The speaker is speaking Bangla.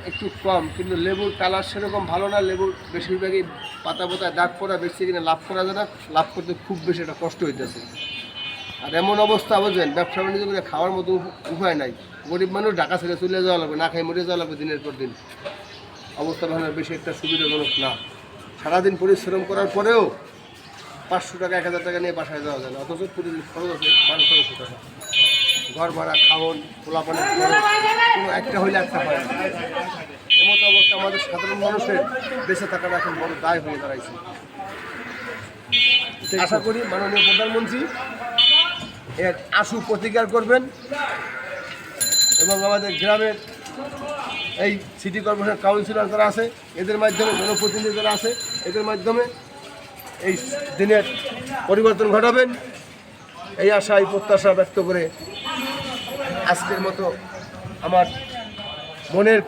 একটু কম, কিন্তু লেবুর কালার সেরকম ভালো না। লেবুর বেশিরভাগই পাতা পাতায় দাগ পড়া, বেশি কিনে লাভ করা যায় না, লাভ করতে খুব বেশি একটা কষ্ট হইতেছে। আর এমন অবস্থা বুঝলেন, ব্যবসা বাণিজ্য করে খাওয়ার মতো উপায় নাই। গরিব মানুষ ঢাকা ছেড়ে চলে যাওয়া লাগবে, না খাই মরে যাওয়া লাগবে দিনের পর দিন। অবস্থা ভালো বেশি একটা সুবিধাজনক না। সারাদিন পরিশ্রম করার পরেও 500 টাকা 1000 টাকা নিয়ে বাসায় যাওয়া যায় না, অথচ প্রতিদিন খরচ আছে 1200 টাকা। ঘর ভাড়া, খাওয়ান, পোলাপানের খরচ, কোনো একটা হইলে একটা হয় না। এমতো অবস্থা আমাদের সাধারণ মানুষের বেঁচে থাকাটা এখন বড় দায় হয়ে দাঁড়াইছে। আশা করি মাননীয় প্রধানমন্ত্রী এর আশু প্রতিকার করবেন এবং আমাদের গ্রামের এই সিটি কর্পোরেশন কাউন্সিলর যারা আছে এদের মাধ্যমে, জনপ্রতিনিধি যারা আছে এদের মাধ্যমে এই দিনের পরিবর্তন ঘটাবেন, এই আশা, এই প্রত্যাশা ব্যক্ত করে আজকের মতো আমার মনের